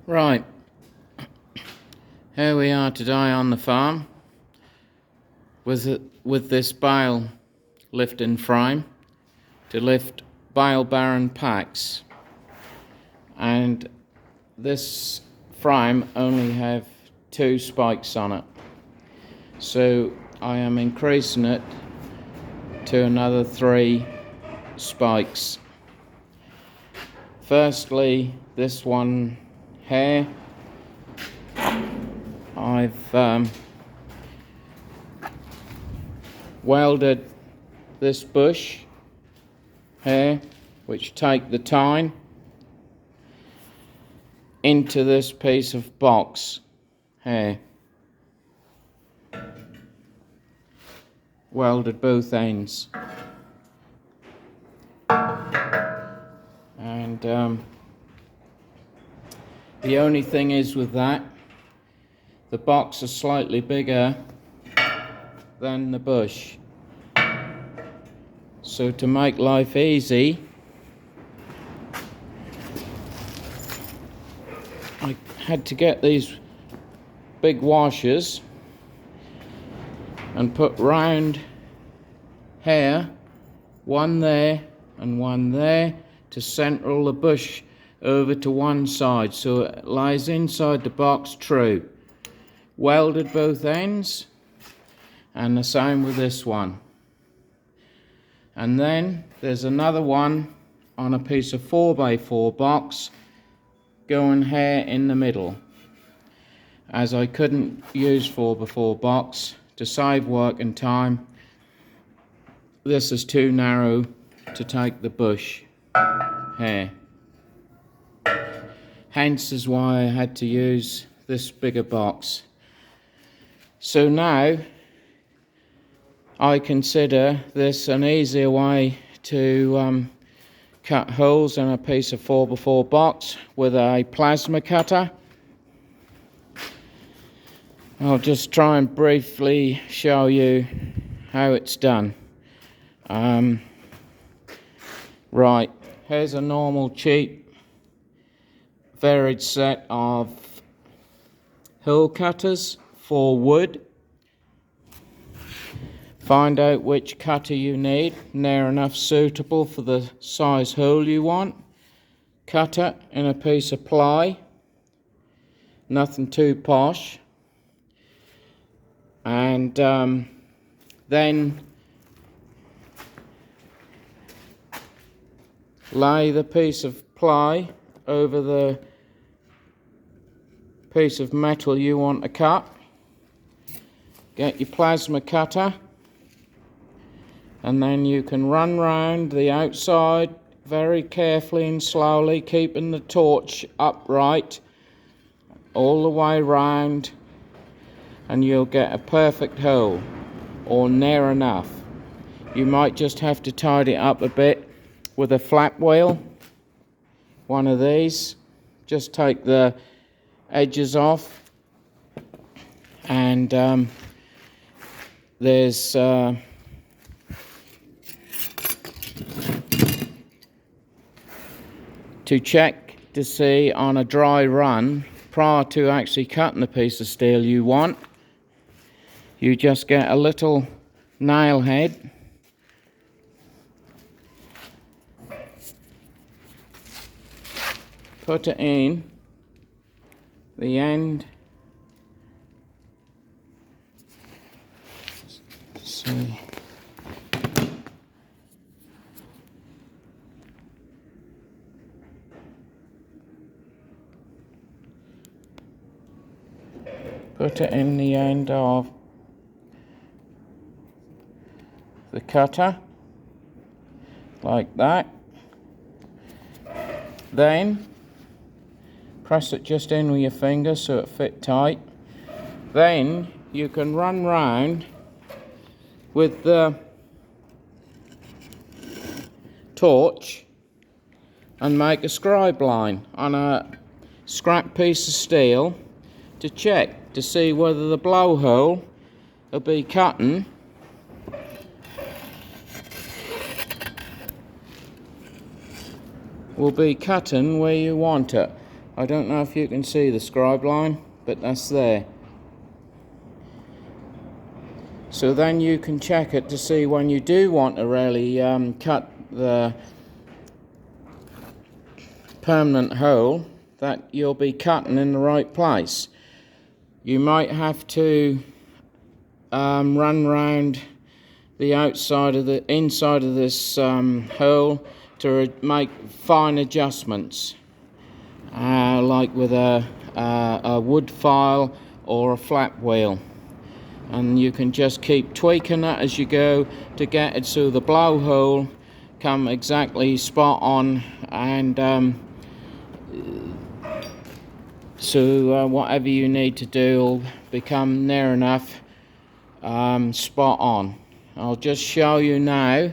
Right, here we are today on the farm with this bale lifting frame to lift bale barren packs, and this frame only have 2 spikes on it, so I am increasing it to another 3 spikes. Firstly, this one here, I've welded this bush here, which take the tine, into this piece of box here. Welded both ends, and the only thing is with that, the box is slightly bigger than the bush. So to make life easy, I had to get these big washers and put round here, one there and one there, to central the bush over to one side so it lies inside the box true. Welded both ends, and the same with this one. And then there's another one on a piece of 4x4 box going here in the middle, as I couldn't use 4x4 box to save work and time. This is too narrow to take the bush here, hence is why I had to use this bigger box. So now I consider this an easier way to cut holes in a piece of 4x4 box with a plasma cutter. I'll just try and briefly show you how it's done. Right, here's a normal cheap varied set of hole cutters for wood. Find out which cutter you need, near enough suitable for the size hole you want. Cut it in a piece of ply, nothing too posh, and then lay the piece of ply over the piece of metal you want to cut. Get your plasma cutter, and then you can run round the outside very carefully and slowly, keeping the torch upright all the way round, and you'll get a perfect hole, or near enough. You might just have to tidy it up a bit with a flap wheel, one of these. Just take the edges off, and there's to check to see on a dry run, prior to actually cutting the piece of steel you want, you just get a little nail head, put it in the end, see, put it in the end of the cutter, like that. Then press it just in with your finger so it fit tight. Then you can run round with the torch and make a scribe line on a scrap piece of steel to check to see whether the blowhole will be cutting where you want it. I don't know if you can see the scribe line, but that's there. So then you can check it to see when you do want to really cut the permanent hole, that you'll be cutting in the right place. You might have to run round the outside of the inside of this hole to make fine adjustments, like with a wood file or a flap wheel, and you can just keep tweaking that as you go to get it so the blowhole come exactly spot on, and so whatever you need to do will become near enough spot on. I'll just show you now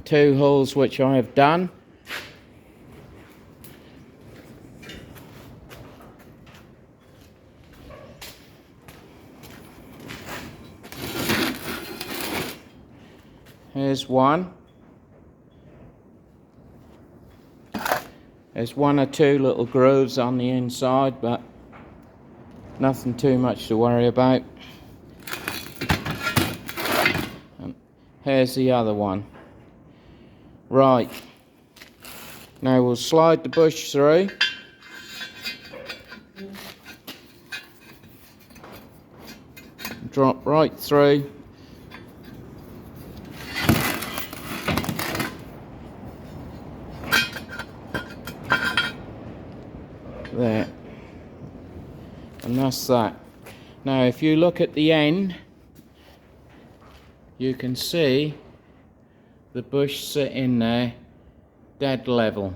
2 holes which I have done. Here's one. There's 1 or 2 little grooves on the inside, but nothing too much to worry about. And here's the other one. Right, now we'll slide the bush through. Drop right through. There, and that's that. Now if you look at the end, you can see the bush sitting there dead level.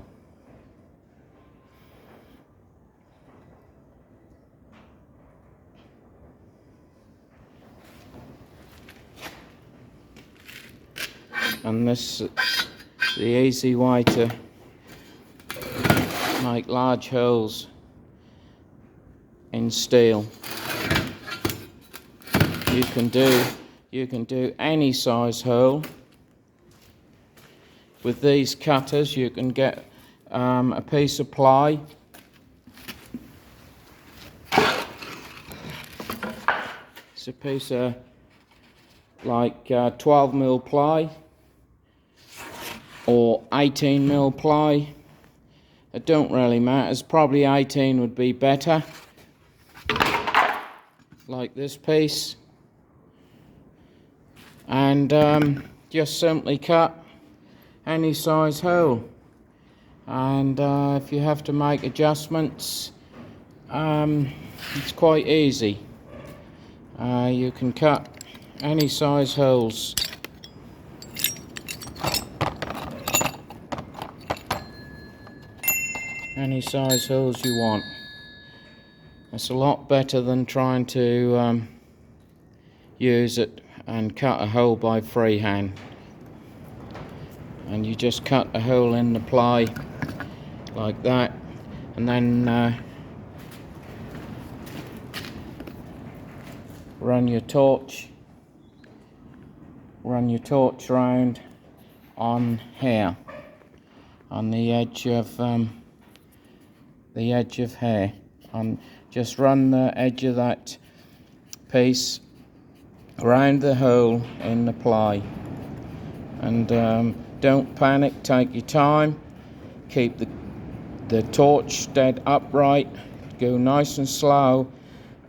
And this is the easy way to make large holes in steel. You can do any size hole. With these cutters you can get a piece of ply. It's a piece of like 12mm ply or 18mm ply. It don't really matter. It's probably 18 would be better. Like this piece. And just simply cut any size hole. And if you have to make adjustments, it's quite easy. You can cut any size holes. Any size holes you want. It's a lot better than trying to use it and cut a hole by freehand. And you just cut a hole in the ply like that, and then run your torch round on here, on the edge of here. Just run the edge of that piece around the hole in the ply, and don't panic, take your time, keep the torch dead upright, go nice and slow,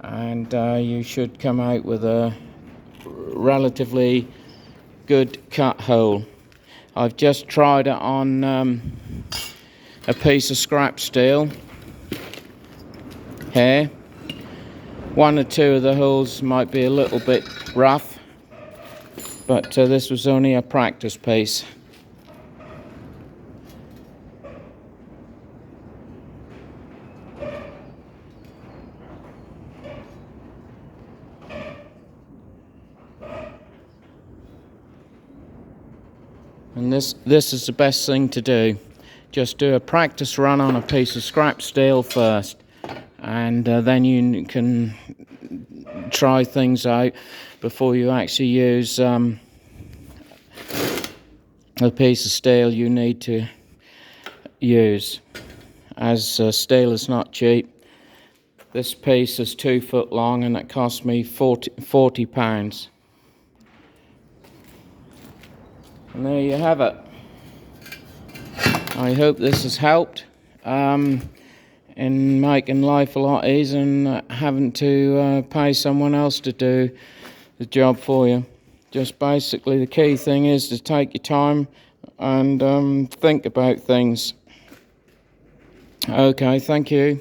and you should come out with a relatively good cut hole. I've just tried it on a piece of scrap steel here. 1 or 2 of the holes might be a little bit rough, but this was only a practice piece. And this is the best thing to do. Just do a practice run on a piece of scrap steel first, and then you can try things out before you actually use a piece of steel you need to use. as steel is not cheap. This piece is 2 foot long and it cost me £40. And there you have it. I hope this has helped in making life a lot easier and having to pay someone else to do the job for you. Just basically the key thing is to take your time and think about things. Okay, thank you.